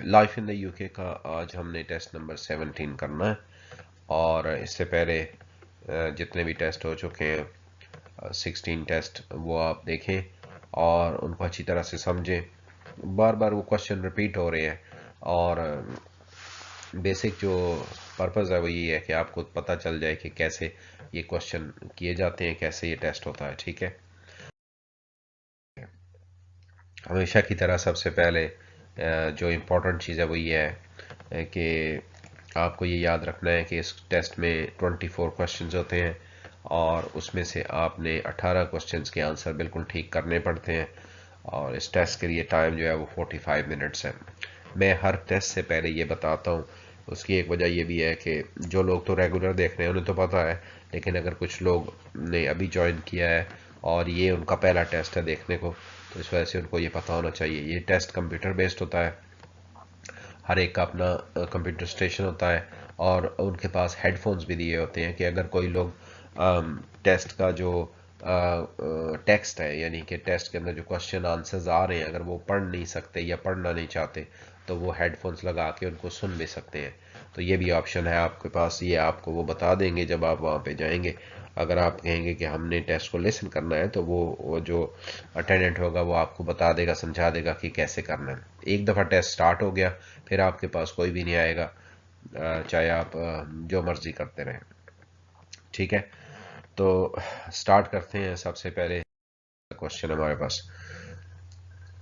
Life in the UK का आज हमने टेस्ट नंबर 17 करना है। और इससे पहले जितने भी टेस्ट हो चुके हैं 16 टेस्ट, वो आप देखें और उनको अच्छी तरह से समझें। बार बार वो क्वेश्चन रिपीट हो रहे हैं और बेसिक जो पर्पज़ है वो ये है कि आपको पता चल जाए कि कैसे ये क्वेश्चन किए जाते हैं, कैसे ये टेस्ट होता है। ठीक है, हमेशा की तरह सबसे पहले जो इम्पोर्टेंट चीज़ है वो ये है कि आपको ये याद रखना है कि इस टेस्ट में 24 क्वेश्चंस होते हैं और उसमें से आपने 18 क्वेश्चंस के आंसर बिल्कुल ठीक करने पड़ते हैं। और इस टेस्ट के लिए टाइम जो है वो 45 मिनट्स है। मैं हर टेस्ट से पहले ये बताता हूँ। उसकी एक वजह ये भी है कि जो लोग तो रेगुलर देख रहे हैं उन्हें तो पता है, लेकिन अगर कुछ लोग ने अभी ज्वाइन किया है और ये उनका पहला टेस्ट है देखने को, तो इस वजह से उनको ये पता होना चाहिए। ये टेस्ट कंप्यूटर बेस्ड होता है, हर एक का अपना कंप्यूटर स्टेशन होता है और उनके पास हेडफोन्स भी दिए होते हैं कि अगर कोई लोग टेस्ट का जो टेक्स्ट है, यानी कि टेस्ट के अंदर जो क्वेश्चन आंसर्स आ रहे हैं, अगर वो पढ़ नहीं सकते या पढ़ना नहीं चाहते तो वो हेडफोन्स लगा के उनको सुन भी सकते हैं। तो ये भी ऑप्शन है आपके पास, ये आपको वो बता देंगे जब आप वहाँ पे जाएंगे। अगर आप कहेंगे कि हमने टेस्ट को लिसन करना है तो वो जो अटेंडेंट होगा वो आपको बता देगा, समझा देगा कि कैसे करना है। एक दफ़ा टेस्ट स्टार्ट हो गया फिर आपके पास कोई भी नहीं आएगा, चाहे आप जो मर्जी करते रहें। ठीक है, तो स्टार्ट करते हैं। सबसे पहले क्वेश्चन हमारे पास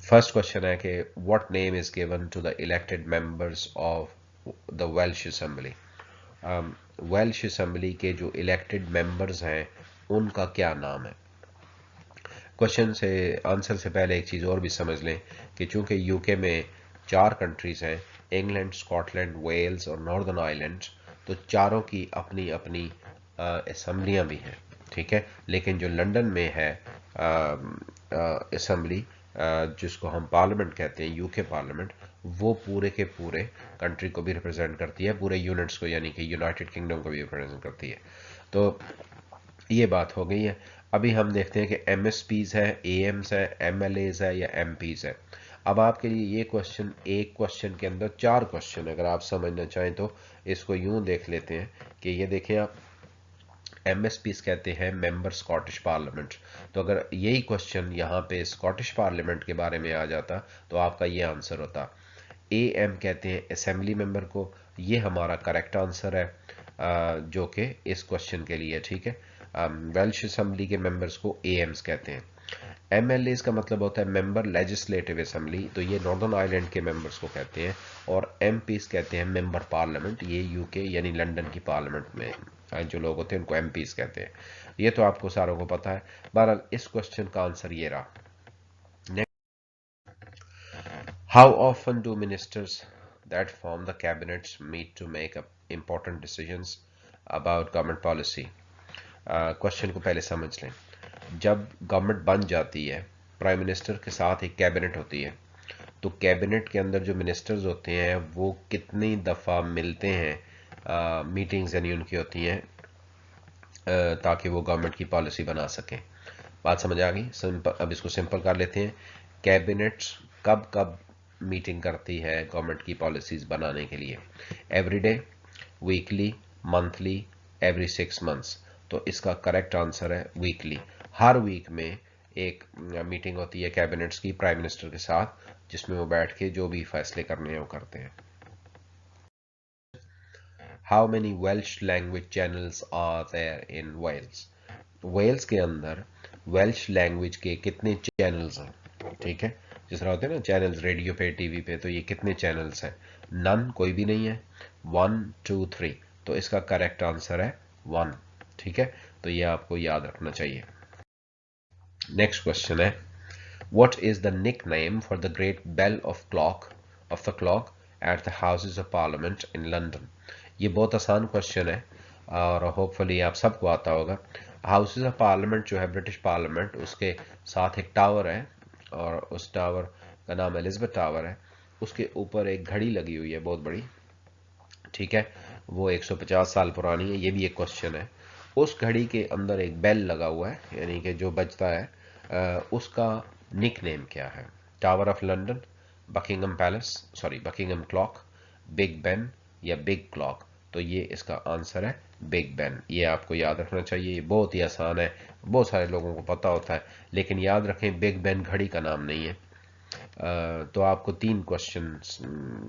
फर्स्ट क्वेश्चन है कि what name is given to the elected members of the Welsh assembly. Welsh assembly के जो इलेक्टेड मेंबर्स हैं उनका क्या नाम है। क्वेश्चन से आंसर से पहले एक चीज़ और भी समझ लें कि चूंकि यूके में 4 कंट्रीज़ हैं, इंग्लैंड, स्कॉटलैंड, वेल्स और नॉर्दर्न आइलैंड, तो चारों की अपनी अपनी असम्बलियाँ भी हैं। ठीक है, लेकिन जो लंदन में है असम्बली, जिसको हम पार्लियामेंट कहते हैं, यूके पार्लियामेंट, वो पूरे के पूरे कंट्री को भी रिप्रेजेंट करती है, पूरे यूनिट्स को, यानी कि यूनाइटेड किंगडम को भी रिप्रेजेंट करती है। तो ये बात हो गई है। अभी हम देखते हैं कि एमएसपीज है, एएम्स है, एमएलएज है या एमपीज है। अब आपके लिए ये क्वेश्चन, एक क्वेश्चन के अंदर 4 क्वेश्चन, अगर आप समझना चाहें तो इसको यूं देख लेते हैं कि ये देखें आप, एमएसपीज कहते हैं मेंबर स्कॉटिश पार्लियामेंट। तो अगर यही क्वेश्चन यहाँ पे स्कॉटिश पार्लियामेंट के बारे में आ जाता तो आपका ये आंसर होता। एएम कहते हैं असेंबली मेंबर को, ये हमारा करेक्ट आंसर है जो कि इस क्वेश्चन के लिए। ठीक है, वेल्श असेंबली के मेंबर्स को एएम्स कहते हैं। एमएलएस का मतलब होता है मेंबर लेजिस्लेटिव असेंबली, तो ये नॉर्दर्न आयरलैंड के मेंबर्स को कहते हैं। और एमपीज कहते हैं मेंबर पार्लियामेंट, ये यूके यानी लंदन की पार्लियामेंट में जो लोग होते हैं उनको एमपीज कहते हैं। ये तो आपको सारों को पता है। बहरहाल इस क्वेश्चन का आंसर ये रहा। How often do ministers that form the cabinets meet to make up important decisions about government policy। Question को पहले समझ लें। जब गवर्नमेंट बन जाती है, प्राइम मिनिस्टर के साथ एक कैबिनेट होती है, तो कैबिनेट के अंदर जो मिनिस्टर्स होते हैं वो कितनी दफ़ा मिलते हैं, मीटिंग्स यानी उनकी होती हैं ताकि वो गवर्नमेंट की पॉलिसी बना सकें। बात समझ आ गई? सिंपल, अब इसको सिंपल कर लेते हैं। कैबिनेट कब कब मीटिंग करती है गवर्नमेंट की पॉलिसीज बनाने के लिए? Everyday, weekly, monthly, every 6 months. तो इसका करेक्ट आंसर है वीकली। हर वीक में एक मीटिंग होती है कैबिनेट्स की प्राइम मिनिस्टर के साथ, जिसमें वो बैठ के जो भी फैसले करने हैं वो करते हैं। How many Welsh language channels are there in Wales. Wales के अंदर वेल्श लैंग्वेज के कितने चैनल्स हैं? ठीक है, जिस तरह होते हैं ना चैनल्स रेडियो पे, टीवी पे, तो ये कितने चैनल्स हैं? नन, कोई भी नहीं है। 1 2 3, तो इसका करेक्ट आंसर है 1। ठीक है, तो ये आपको याद रखना चाहिए। नेक्स्ट क्वेश्चन है what is the nickname for the great bell of the clock at the houses of parliament in London. ये बहुत आसान क्वेश्चन है और होपफुली आप सबको आता होगा। हाउसेज ऑफ पार्लियामेंट जो है ब्रिटिश पार्लियामेंट, उसके साथ एक टावर है और उस टावर का नाम एलिजाबेथ टावर है। उसके ऊपर एक घड़ी लगी हुई है बहुत बड़ी। ठीक है, वो 150 साल पुरानी है। ये भी एक क्वेश्चन है। उस घड़ी के अंदर एक बेल लगा हुआ है, यानी कि जो बजता है, उसका निक नेम क्या है? Tower of London, Buckingham palace, sorry Buckingham clock, big Ben या बिग क्लॉक। तो ये इसका आंसर है बिग बेन। ये आपको याद रखना चाहिए, ये बहुत ही आसान है, बहुत सारे लोगों को पता होता है, लेकिन याद रखें बिग बेन घड़ी का नाम नहीं है। तो आपको 3 क्वेश्चन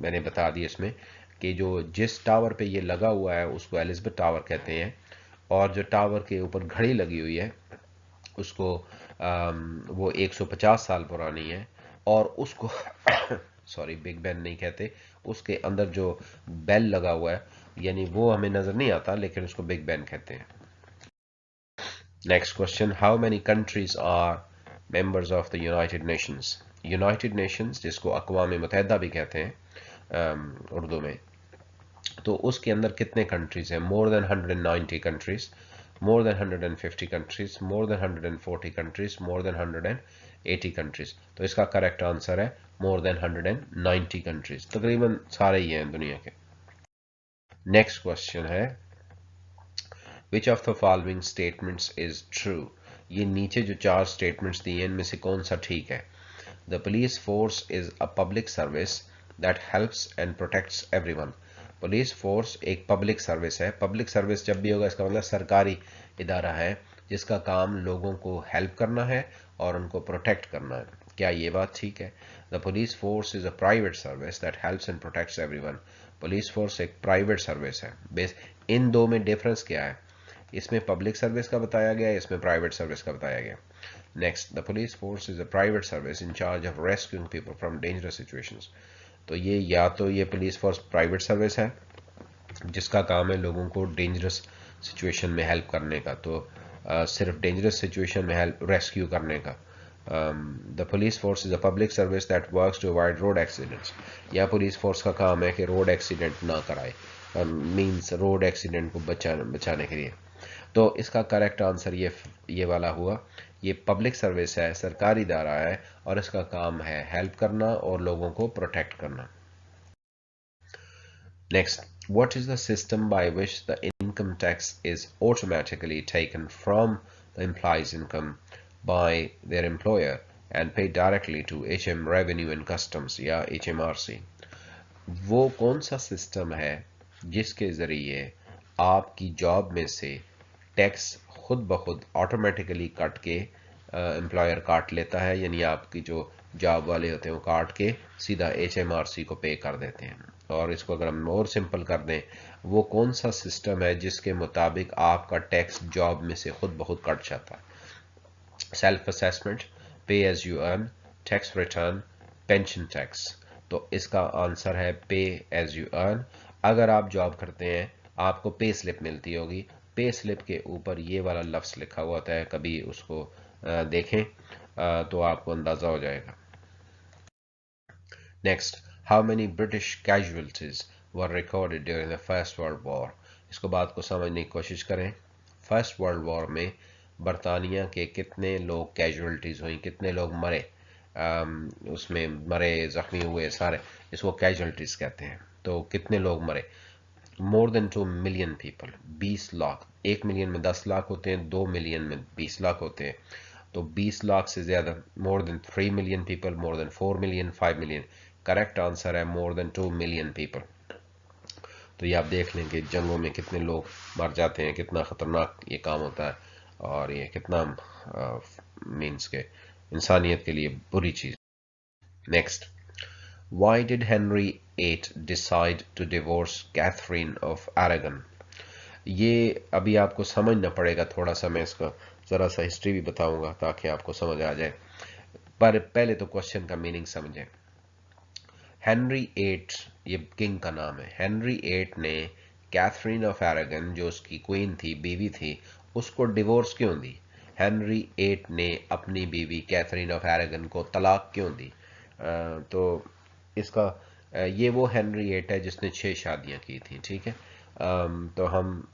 मैंने बता दिए इसमें, कि जो जिस टावर पे ये लगा हुआ है उसको एलिजाबेथ टावर कहते हैं, और जो टावर के ऊपर घड़ी लगी हुई है उसको वो 150 साल पुरानी है, और उसको सॉरी बिग बेन नहीं कहते, उसके अंदर जो बेल लगा हुआ है यानी वो हमें नजर नहीं आता, लेकिन उसको बिग बेन कहते हैं। Next question, how many countries are members of the united nations. United nations जिसको अक़वाम मुत्तहिदा भी कहते हैं उर्दू में, तो उसके अंदर कितने कंट्रीज हैं? More than 190 countries, more than 150 countries, more than 140 countries, more than 180 countries। तो इसका करेक्ट आंसर है more than 190 countries, तकरीबन सारे ही हैं दुनिया के। नेक्स्ट क्वेश्चन है, which of the following statements is true। ये नीचे जो 4 स्टेटमेंट्स दिए हैं इनमें से कौन सा ठीक है? The police force is a public service that helps and protects everyone। Police force एक पब्लिक सर्विस है। पब्लिक सर्विस जब भी होगा इसका मतलब सरकारी इदारा है जिसका काम लोगों को हेल्प करना है और उनको प्रोटेक्ट करना है। क्या ये बात ठीक है? The police force is a private service that helps and protects everyone. Police force एक प्राइवेट सर्विस है। बेस इन दो में डिफरेंस क्या है? इसमें पब्लिक सर्विस का बताया गया, इसमें प्राइवेट सर्विस का बताया गया। Next, the police force is a private service in charge of rescuing people from dangerous situations. तो ये या तो ये पुलिस फोर्स प्राइवेट सर्विस है जिसका काम है लोगों को डेंजरस सिचुएशन में हेल्प करने का, तो सिर्फ डेंजरस सिचुएशन में हेल्प रेस्क्यू करने का। The police force is a public service that works to avoid road accidents. या पुलिस फोर्स का काम है कि रोड एक्सीडेंट ना कराए, मींस रोड एक्सीडेंट को बचाने के लिए। तो इसका करेक्ट आंसर ये वाला हुआ। ये पब्लिक सर्विस है, सरकारी इदारा है, और इसका काम है हेल्प करना और लोगों को प्रोटेक्ट करना। Next, what is the system by which the income tax is automatically taken from the employee's income by their employer and paid directly to HM Revenue and Customs या HMRC? वो कौन सा system है जिसके ज़रिए आपकी job में से टैक्स खुद ब खुद ऑटोमेटिकली कट के एम्प्लॉयर काट लेता है, यानी आपकी जो जॉब वाले होते हैं वो काट के सीधा HMRC को पे कर देते हैं। और इसको अगर हम और सिंपल कर दें, वो कौन सा सिस्टम है जिसके मुताबिक आपका टैक्स जॉब में से खुद ब खुद कट जाता है? Self assessment, pay as you earn, tax return, pension tax. तो इसका आंसर है पे एज यू अर्न। अगर आप जॉब करते हैं आपको पे स्लिप मिलती होगी, पे स्लिप के ऊपर ये वाला लफ्ज़ लिखा हुआ होता है, कभी उसको देखें तो आपको अंदाज़ा हो जाएगा। Next, how many British casualties were recorded during the first world war. इसको बात को समझने की कोशिश करें। फर्स्ट वर्ल्ड वॉर में बरतानिया के कितने लोग कैजुअल्टीज हुई, कितने लोग मरे, उसमें मरे जख्मी हुए सारे, इसको कैजुअल्टीज कहते हैं। तो कितने लोग मरे? More than 2 million people, 20 lakh. 1 million में 10 लाख होते हैं, 2 मिलियन में 20 लाख होते हैं, तो 20 लाख से ज्यादा। More than 3 million people, more than 4 million, 5 million. Correct answer है मोर देन 2 मिलियन पीपल। तो ये आप देख लें कि जंगों में कितने लोग मर जाते हैं, कितना खतरनाक ये काम होता है, और ये कितना मीन्स के इंसानियत के लिए बुरी चीज। Next, why did Henry VIII decide to divorce Catherine of Aragon? ये अभी आपको समझना पड़ेगा थोड़ा सा, मैं इसका ज़रा सा हिस्ट्री भी बताऊंगा ताकि आपको समझ आ जाए, पर पहले तो क्वेश्चन का मीनिंग समझें। हेनरी VIII ये किंग का नाम है। हेनरी VIII ने कैथरीन ऑफ एरागन जो उसकी क्वीन थी, बीवी थी, उसको डिवोर्स क्यों दी? हेनरी VIII ने अपनी बीवी कैथरीन ऑफ एरागन को तलाक क्यों दी? तो इसका ये वो हेनरी VIII है जिसने 6 शादियां की थी, ठीक है। तो हम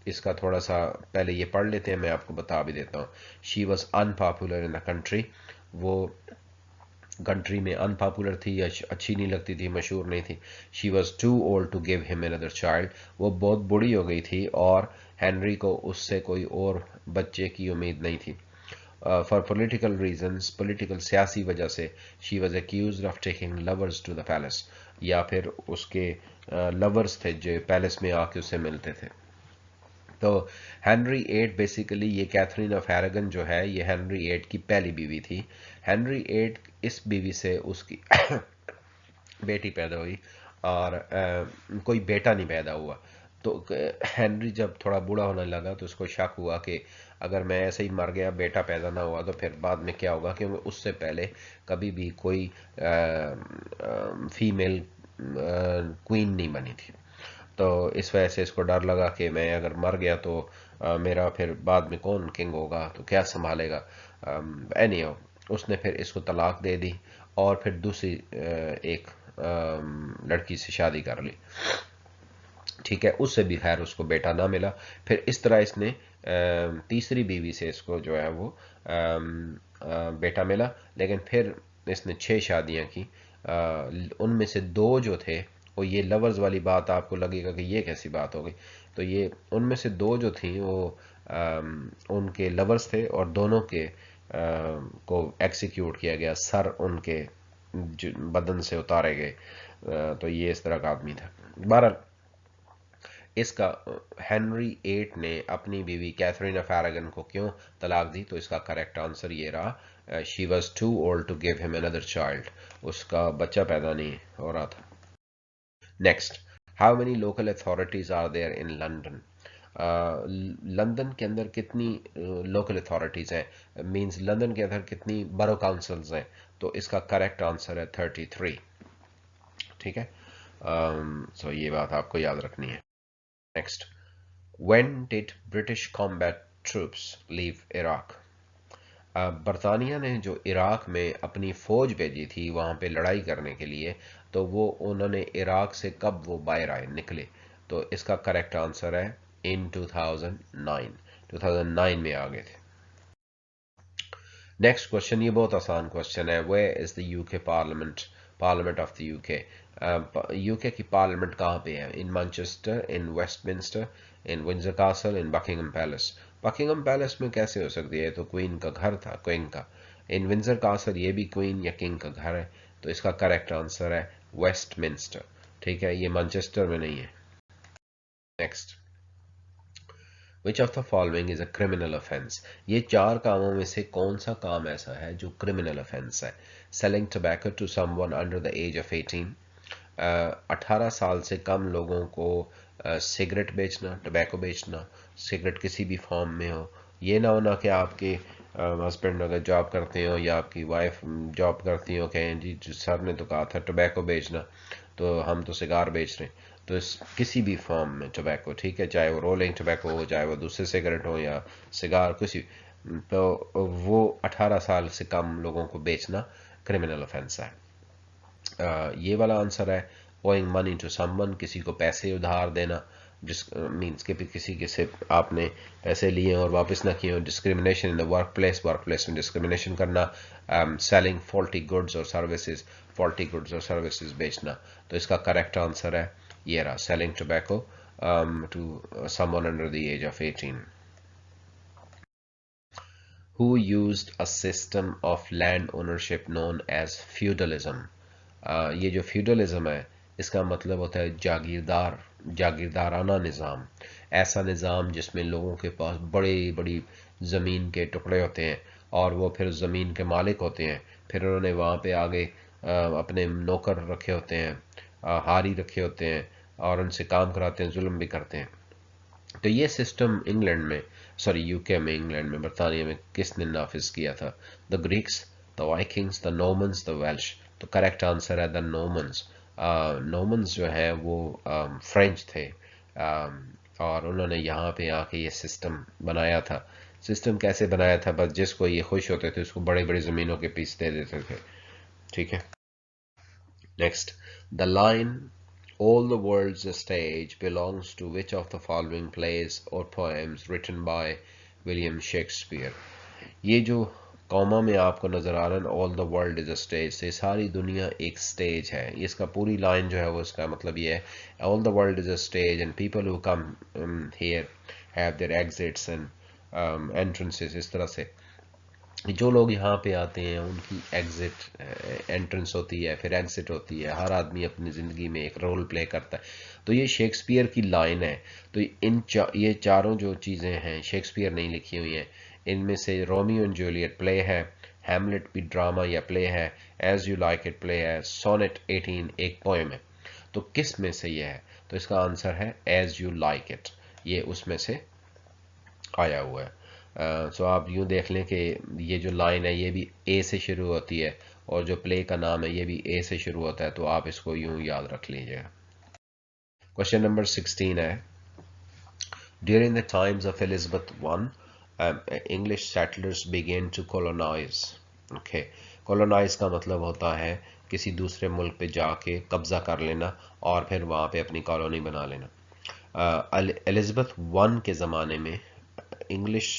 इसका थोड़ा सा पहले ये पढ़ लेते हैं, मैं आपको बता भी देता हूँ। She was unpopular in the country, वो कंट्री में अनपॉपुलर थी, अच्छी नहीं लगती थी, मशहूर नहीं थी। She was too old to give him another child, वो बहुत बूढ़ी हो गई थी और हेनरी को उससे कोई और बच्चे की उम्मीद नहीं थी। فار پولیٹیکل ریزنس، پولیٹیکل سیاسی وجہ سے she was accused of taking lovers to the palace, یا پھر اس کے لورز تھے جو پیلس میں آ کے اس سے ملتے تھے. تو ہینری ایٹ بیسیکلی یہ کیتھرین آف ایراگن جو ہے یہ ہینری ایٹ کی پہلی بیوی تھی. ہینری ایٹ اس بیوی سے اس کی بیٹی پیدا ہوئی اور کوئی بیٹا نہیں پیدا ہوا. تو ہینری جب تھوڑا بوڑھا ہونے لگا تو اس کو شک ہوا کہ اگر میں ایسے ہی مر گیا، بیٹا پیدا نہ ہوا، تو پھر بعد میں کیا ہوگا، کیونکہ اس سے پہلے کبھی بھی کوئی فیمیل کوئین نہیں بنی تھی. تو اس وجہ سے اس کو ڈر لگا کہ میں اگر مر گیا تو میرا پھر بعد میں کون کنگ ہوگا، تو کیا سنبھالے گا. اینی ہو، اس نے پھر اس کو طلاق دے دی اور پھر دوسری ایک لڑکی سے شادی کر لی. ٹھیک ہے، اس سے بھی خیر اس کو بیٹا نہ ملا. پھر اس طرح اس نے تیسری بیوی سے اس کو جو ہے وہ بیٹا ملا، لیکن پھر اس نے 6 شادیاں کی. ان میں سے 2 جو تھے وہ یہ لورز والی بات آپ کو لگے گا کہ یہ کیسی بات ہو گئی، تو یہ ان میں سے 2 جو تھیں وہ ان کے لورز تھے، اور دونوں کے کو ایکسیکیوٹ کیا گیا، سر ان کے بدن سے اتارے گئے. تو یہ اس طرح کا آدمی تھا. بہرحال اس کا ہینری ایٹ نے اپنی بیوی کیتھرین آف ایراگن کو کیوں طلاق دی، تو اس کا کریکٹ آنسر یہ رہا، she was too old to give him another child, اس کا بچہ پیدا نہیں ہو رہا تھا. Next, how many local authorities are there in London? London کے اندر کتنی لوکل اتھارٹیز ہیں، مینز لندن کے اندر کتنی برو کاؤنسلز ہیں، تو اس کا کریکٹ آنسر ہے 33. ٹھیک ہے، سو یہ بات آپ کو یاد رکھنی ہے. Next, when did British combat troops leave Iraq؟ برطانیہ نے جو عراق میں اپنی فوج بھیجی تھی وہاں پہ لڑائی کرنے کے لیے، تو وہ انہوں نے عراق سے کب وہ باہر آئے نکلے، تو اس کا کریکٹ آنسر ہے ان 2009 میں آ گئے تھے. نیکسٹ کوشچن، یہ بہت آسان کوشچن ہے. ویئر از دا یو کے پارلیمنٹ آف دا یو کے؟ یو کے کی پارلیمنٹ کہاں پہ ہے؟ ان مانچسٹر، ان ویسٹ منسٹر، ان ونزر کاسل، ان بکنگم پیلس. بکنگم پیلس میں کیسے ہو سکتی ہے، تو کوئین کا گھر تھا، کوئین کا. ان ونزر کاسل یہ بھی کوئین یا کنگ کا گھر ہے، تو اس کا کریکٹ آنسر ہے ویسٹ منسٹر. ٹھیک ہے، یہ مانچسٹر میں نہیں ہے. Next, which of the following is a criminal offense؟ یہ 4 کاموں میں سے کون سا کام ایسا ہے جو criminal offense ہے؟ selling tobacco to someone under the age of 18، 18 سال سے کم لوگوں کو سگریٹ بیچنا، ٹبیکو بیچنا، سگریٹ کسی بھی فارم میں ہو. یہ نہ ہونا کہ آپ کے ہسبینڈ اگر جاب کرتے ہو یا آپ کی وائف جاب کرتی ہو، کہیں جی سر نے تو کہا تھا ٹبیکو بیچنا، تو ہم تو سگار بیچ رہے ہیں. تو کسی بھی فارم میں ٹبیکو، ٹھیک ہے، چاہے وہ رولنگ ٹبیکو ہو، چاہے وہ دوسرے سگریٹ ہو یا سگار، کسی، تو وہ 18 سال سے کم لوگوں کو بیچنا کرمنل offense ہے. یہ والا آنسر ہے owing money to someone، کسی کو پیسے ادھار دینا، جس مینس کہ کسی کے سے آپ نے پیسے لیے اور واپس نہ کیے ہو. Discrimination in the workplace میں ڈسکریمنیشن کرنا. سیلنگ فالٹی گڈز اور سروسز بیچنا. تو اس کا کریکٹ آنسر ہے یہ رہا، selling tobacco to someone under the age of 18. Who used a system of land ownership known as feudalism؟ یہ جو فیوڈلزم ہے اس کا مطلب ہوتا ہے جاگیردارانہ نظام. ایسا نظام جس میں لوگوں کے پاس بڑی بڑی زمین کے ٹکڑے ہوتے ہیں اور وہ پھر زمین کے مالک ہوتے ہیں. پھر انہوں نے وہاں پہ آگے اپنے نوکر رکھے ہوتے ہیں، ہاری رکھے ہوتے ہیں، اور ان سے کام کراتے ہیں، ظلم بھی کرتے ہیں. تو یہ سسٹم یو کے میں، انگلینڈ میں، برطانیہ میں کس نے نافذ کیا تھا؟ The Greeks, the Vikings, the نومنز، the Welsh. تو کریکٹ آنسر ہے دا نومنز. نومنز جو ہے وہ فرینچ تھے، اور انہوں نے یہاں پہ آ کے یہ سسٹم بنایا تھا. سسٹم کیسے بنایا تھا؟ بس جس کو یہ خوش ہوتے تھے اس کو بڑی بڑی زمینوں کے پیس دے دیتے تھے. ٹھیک ہے. Next, the line all the world's a stage belongs to which of the following plays or poems written by William Shakespeare؟ یہ جو کوما میں آپ کو نظر آ رہا ہے all the world is a stage، سے ساری دنیا ایک سٹیج ہے. اس کا پوری لائن جو ہے وہ اس کا مطلب یہ ہے all the world is a stage and people who come here have their exits and entrances. اس طرح سے जो लोग यहाँ पे आते हैं उनकी एग्जिट एंट्रेंस होती है, फिर एग्जिट होती है, हर आदमी अपनी ज़िंदगी में एक रोल प्ले करता है। तो ये शेक्सपियर की लाइन है। तो ये चारों जो चीज़ें हैं शेक्सपियर नहीं लिखी हुई हैं। इनमें से रोमियो एंड जूलियट प्ले है, हैमलेट भी ड्रामा या प्ले है, as you like it play है, सोनेट 18 एक पोएम है। तो किस में से ये है? तो इसका आंसर है एज यू लाइक इट, ये उसमें से आया हुआ है। सो आप यूँ देख लें कि ये जो लाइन है ये भी ए से शुरू होती है, और जो प्ले का नाम है ये भी ए से शुरू होता है, तो आप इसको यूँ याद रख लीजिएगा। क्वेश्चन नंबर 16 है, during the times of Elizabeth one English settlers began to colonise. Okay, colonise का मतलब होता है किसी दूसरे मुल्क पे जाके कब्जा कर लेना और फिर वहाँ पे अपनी कॉलोनी बना लेना। एलिजाबेथ वन के ज़माने में इंग्लिश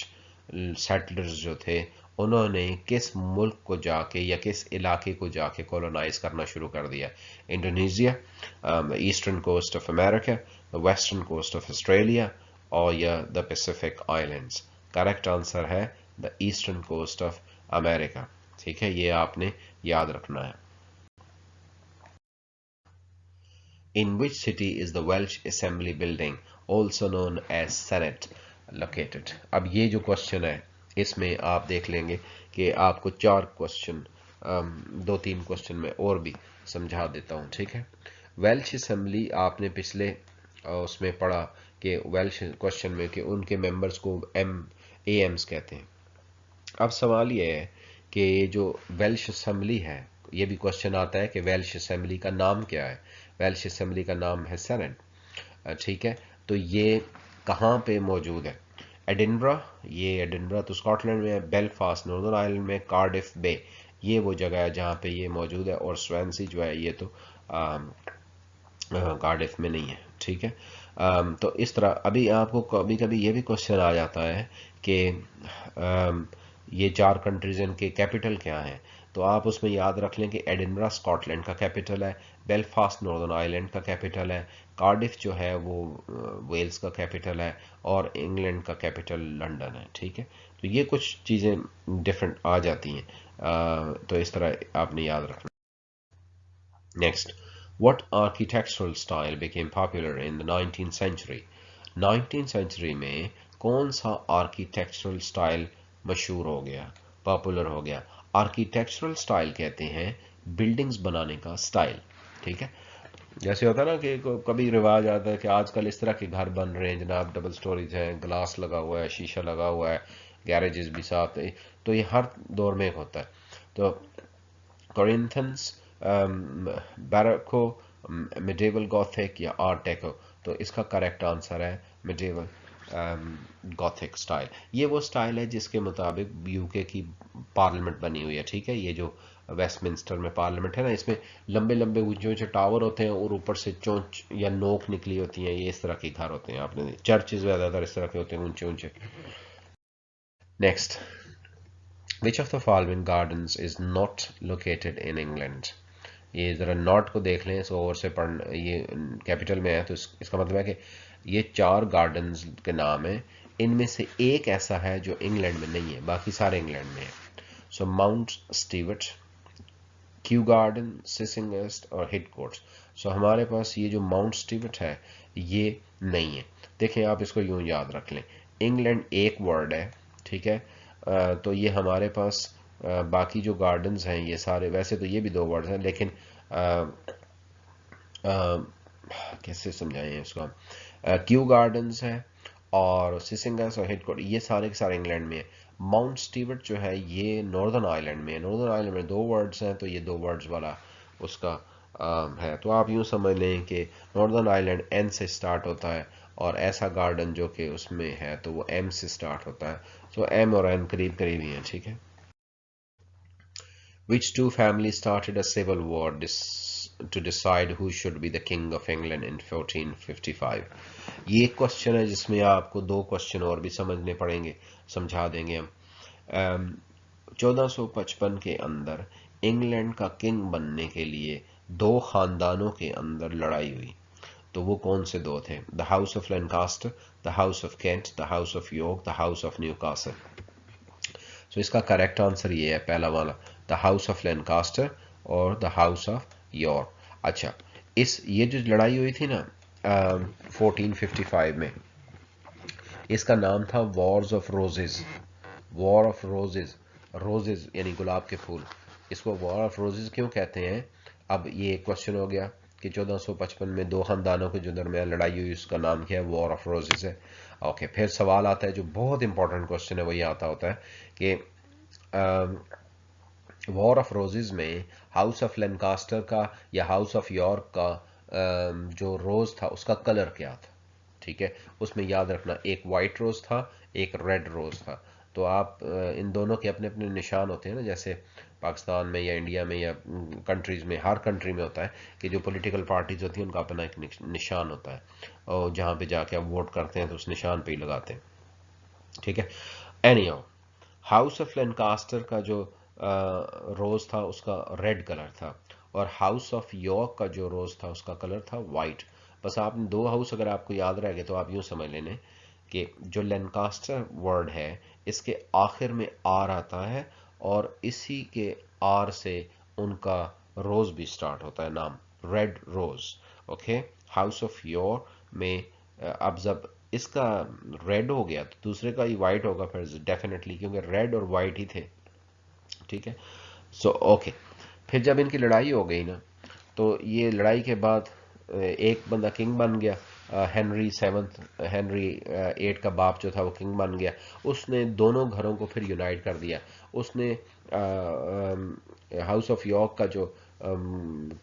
सेटलर्स जो थे उन्होंने किस मुल्क को जाके या किस इलाके को जाके कॉलोनाइज करना शुरू कर दिया? Indonesia, eastern coast of America, the western coast of Australia और या the Pacific islands. Correct answer है the eastern coast of America. ठीक है, ये आपने याद रखना है। In which city is the Welsh Assembly Building, also known as Senate, located? अब ये जो क्वेश्चन है इसमें आप देख लेंगे कि आपको 4 क्वेश्चन, 2-3 क्वेश्चन में और भी समझा देता हूँ। ठीक है, वेल्श असेंबली आपने पिछले उसमें पढ़ा कि वेल्श क्वेश्चन में कि उनके मेंबर्स को एम्स कहते हैं। अब सवाल ये है कि ये जो वेल्श असेंबली है, ये भी क्वेश्चन आता है कि वेल्श असेंबली का नाम क्या है? वेल्श असेंबली का नाम है सेनेट। ठीक है, तो ये कहाँ पे मौजूद है? एडिनबरा, ये एडिनबरा तो स्कॉटलैंड में है, बेलफास्ट नॉर्दर्न आयरलैंड में, कार्डिफ बे ये वो जगह है जहाँ पे ये मौजूद है, और स्वैनसी जो है ये तो कार्डिफ में नहीं है। ठीक है, तो इस तरह अभी आपको कभी कभी ये भी क्वेश्चन आ जाता है कि ये 4 कंट्रीज इनके कैपिटल क्या हैं? तो आप उसमें याद रख लें कि एडिनबरा स्कॉटलैंड का कैपिटल है, बेलफास्ट नॉर्दर्न आयरलैंड का कैपिटल है, कार्डिफ जो है वो वेल्स का कैपिटल है, और इंग्लैंड का कैपिटल लंदन है। ठीक है, तो ये कुछ चीज़ें डिफरेंट आ जाती हैं, तो इस तरह आपने याद रखना। Next, what architectural style became popular in the 19th century? 19th century में कौन सा आर्किटेक्चरल स्टाइल मशहूर हो गया, पॉपुलर हो गया? आर्किटेक्चरल स्टाइल कहते हैं बिल्डिंग्स बनाने का स्टाइल। ठीक है, जैसे होता है ना कि कभी रिवाज आता है कि आजकल इस तरह के घर बन रहे हैं जनाब, डबल स्टोरीज हैं, ग्लास लगा हुआ है, शीशा लगा हुआ है, गैरेजेस भी साथ है, तो ये हर दौर में होता है। तो कोरिंथन्स, बैरोको, मिडेवल गॉथिक या आर्ट डेको? तो इसका करेक्ट आंसर है मिडेवल गॉथिक स्टाइल। ये वो स्टाइल है जिसके मुताबिक यूके की पार्लियामेंट बनी हुई है। ठीक है, ये जो वेस्टमिंस्टर में पार्लियामेंट है ना, इसमें लंबे लंबे ऊंचे ऊंचे टावर होते हैं और ऊपर से चोंच या नोक निकली होती है, ये इस तरह के घर होते हैं। आपने चर्चेज ज़्यादातर इस तरह के होते हैं, ऊंचे ऊंचे। Next, Which of the following gardens is not located in England? ये ज़रा नॉट को देख लें, इसको और से पढ़, ये कैपिटल में है तो इसका मतलब है कि ये 4 गार्डन्स के नाम हैं, इनमें से एक ऐसा है जो इंग्लैंड में नहीं है, बाकी सारे इंग्लैंड में है। सो माउंट स्टीवर्ट, क्यू गार्डन, सिसिंगहर्स्ट और हिटकोर्ट्स। सो हमारे पास ये जो माउंट स्टीवर्ट है ये नहीं है। देखें, आप इसको यूं याद रख लें, इंग्लैंड एक वर्ड है। ठीक है, तो ये हमारे पास बाकी जो गार्डन्स हैं ये सारे, वैसे तो ये भी 2 वर्ड्स हैं, लेकिन कैसे समझाएं इसको हम, क्यू गार्डन्स है और सिसिंगस और हिटकोर्ट, ये सारे के सारे इंग्लैंड में है। माउंट स्टीवर्ट जो है ये नॉर्दर्न आयरलैंड में है। नॉर्दर्न आयरलैंड में 2 वर्ड्स हैं, तो ये 2 वर्ड्स वाला उसका है। तो आप यूँ समझ लें कि नॉर्दर्न आयरलैंड एन से स्टार्ट होता है, और ऐसा गार्डन जो कि उसमें है तो वो एम से स्टार्ट होता है। तो एम और एन करीब करीब ही हैं। ठीक है, Which two families started a civil war to decide who should be the king of England in 1455? ये एक क्वेश्चन है जिसमें आपको 2 क्वेश्चन और भी समझने पड़ेंगे, समझा देंगे हम। 1455 के अंदर इंग्लैंड का किंग बनने के लिए 2 खानदानों के अंदर लड़ाई हुई। तो वो कौन से 2 थे? The house of Lancaster, the house of Kent, the house of York, the house of Newcastle. So इसका करेक्ट आंसर ये है पहला वाला, द हाउस ऑफ लैंकास्टर और द हाउस ऑफ यॉर्क। अच्छा, ये जो लड़ाई हुई थी ना 1455 में, इसका नाम था Wars of roses, war of roses, roses यानी गुलाब के फूल। इसको वॉर ऑफ रोजेज क्यों कहते हैं? अब ये एक क्वेश्चन हो गया कि 1455 में दो खानदानों के जो दरमियान लड़ाई हुई, उसका नाम क्या है? वॉर ऑफ रोजेज है। ओके, फिर सवाल आता है जो बहुत इंपॉर्टेंट क्वेश्चन है, वो ये आता होता है कि वॉर ऑफ रोजेज में हाउस ऑफ लैंकास्टर का या हाउस ऑफ यॉर्क का जो रोज था उसका कलर क्या था? ठीक है, उसमें याद रखना एक वाइट रोज था, एक रेड रोज था। तो आप इन दोनों के अपने अपने निशान होते हैं ना, जैसे पाकिस्तान में या इंडिया में या कंट्रीज में, हर कंट्री में होता है कि जो पॉलिटिकल पार्टीज होती हैं उनका अपना एक निशान होता है, और जहाँ पे जाके आप वोट करते हैं तो उस निशान पे ही लगाते हैं। ठीक है, एनीहाउ हाउस ऑफ लैंकास्टर का जो रोज था उसका रेड कलर था, और हाउस ऑफ यॉर्क का जो रोज था उसका कलर था वाइट। बस आपने दो हाउस अगर आपको याद रह गए तो आप यूं समझ लेने कि जो लैंकास्टर वर्ड है इसके आखिर में आर आता है, और इसी के आर से उनका रोज भी स्टार्ट होता है, नाम red rose. Okay, house of York में अब जब इसका रेड हो गया तो दूसरे का ही वाइट होगा फिर डेफिनेटली, क्योंकि रेड और वाइट ही थे। ठीक है, सो ओके, फिर जब इनकी लड़ाई हो गई ना, तो ये लड़ाई के बाद एक बंदा किंग बन गया, हेनरी सेवंथ, हेनरी एट का बाप जो था वो किंग बन गया। उसने दोनों घरों को फिर यूनाइट कर दिया। उसने हाउस ऑफ यॉर्क का जो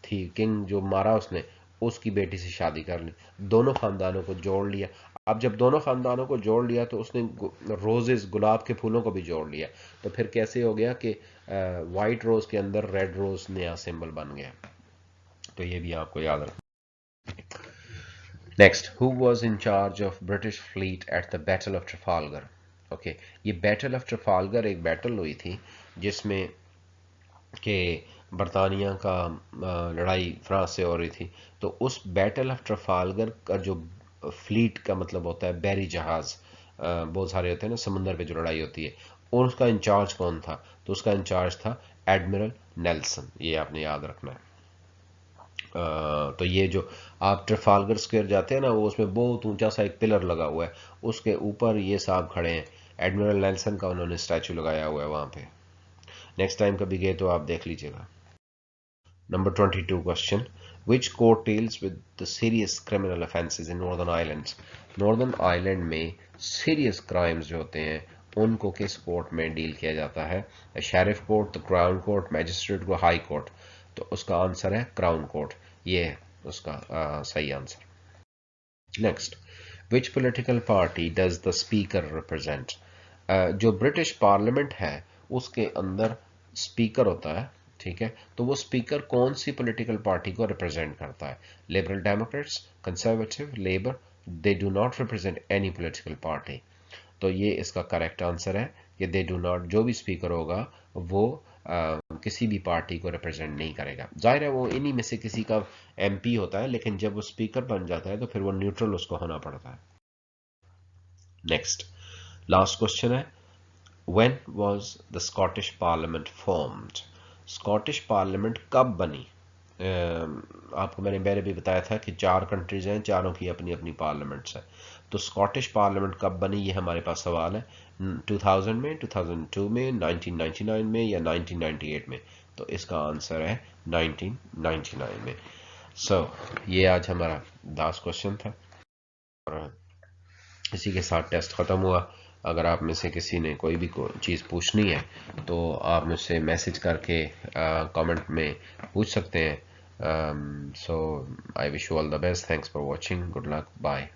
थी किंग जो मारा उसने, उसकी बेटी से शादी कर ली, दोनों खानदानों को जोड़ लिया। अब जब दोनों खानदानों को जोड़ लिया तो उसने रोजेस, गुलाब के फूलों को भी जोड़ लिया। तो फिर कैसे हो गया कि वाइट रोज के अंदर रेड रोज नया सिंबल बन गया। तो ये भी आपको याद रखना। Next, who was in charge of British fleet at the battle of Trafalgar? Okay, ये बैटल ऑफ ट्रफालगर एक बैटल हुई थी जिसमें कि बरतानिया का लड़ाई फ्रांस से हो रही थी। तो उस बैटल ऑफ ट्रफालगर का जो फ्लीट का मतलब होता है बैरी जहाज, बहुत सारे होते हैं ना समुंदर पे जो लड़ाई होती है, और उसका इंचार्ज कौन था? तो उसका इंचार्ज था एडमिरल नेल्सन। ये आपने याद रखना है। तो ये जो आप ट्रफालगर स्क्वायर जाते हैं ना, वो उसमें बहुत ऊंचा सा एक पिलर लगा हुआ है, उसके ऊपर ये साहब खड़े हैं, एडमिरल नेल्सन का उन्होंने स्टैचू लगाया हुआ है वहां पे। नेक्स्ट टाइम कभी गए तो आप देख लीजिएगा। Number 22 question. Which court deals with the serious criminal offences in Northern Islands? Northern Island में serious crimes जो होते हैं उनको किस कोर्ट में डील किया जाता है? Sheriff court, the crown court, magistrate को हाई कोर्ट। तो उसका आंसर है क्राउन कोर्ट, ये है उसका सही answer. Next, which political party does the speaker represent? जो ब्रिटिश पार्लियामेंट है उसके अंदर स्पीकर होता है, ठीक है, तो वो स्पीकर कौन सी पॉलिटिकल पार्टी को रिप्रेजेंट करता है? Liberal Democrats, conservative, labour, they do not represent any political party. तो ये इसका करेक्ट आंसर है कि दे डू नॉट, जो भी स्पीकर होगा वो किसी भी पार्टी को रिप्रेजेंट नहीं करेगा। जाहिर है वो इन्हीं में से किसी का एमपी होता है, लेकिन जब वो स्पीकर बन जाता है तो फिर वो न्यूट्रल उसको होना पड़ता है। नेक्स्ट, लास्ट क्वेश्चन है, when was the Scottish parliament formed? Scottish parliament कब बनी? आपको मैंने पहले भी बताया था कि चार कंट्रीज हैं, चारों की अपनी अपनी पार्लियामेंट्स हैं। तो स्कॉटिश पार्लियामेंट कब बनी, ये हमारे पास सवाल है। 2000 में, 2002 में, 1999 में या 1998 में? तो इसका आंसर है 1999 में। ये आज हमारा लास्ट क्वेश्चन था और इसी के साथ टेस्ट ख़त्म हुआ। अगर आप में से किसी ने कोई भी चीज़ पूछनी है तो आप मुझसे मैसेज करके कमेंट में पूछ सकते हैं। So I wish you all the best, thanks for watching, good luck, bye.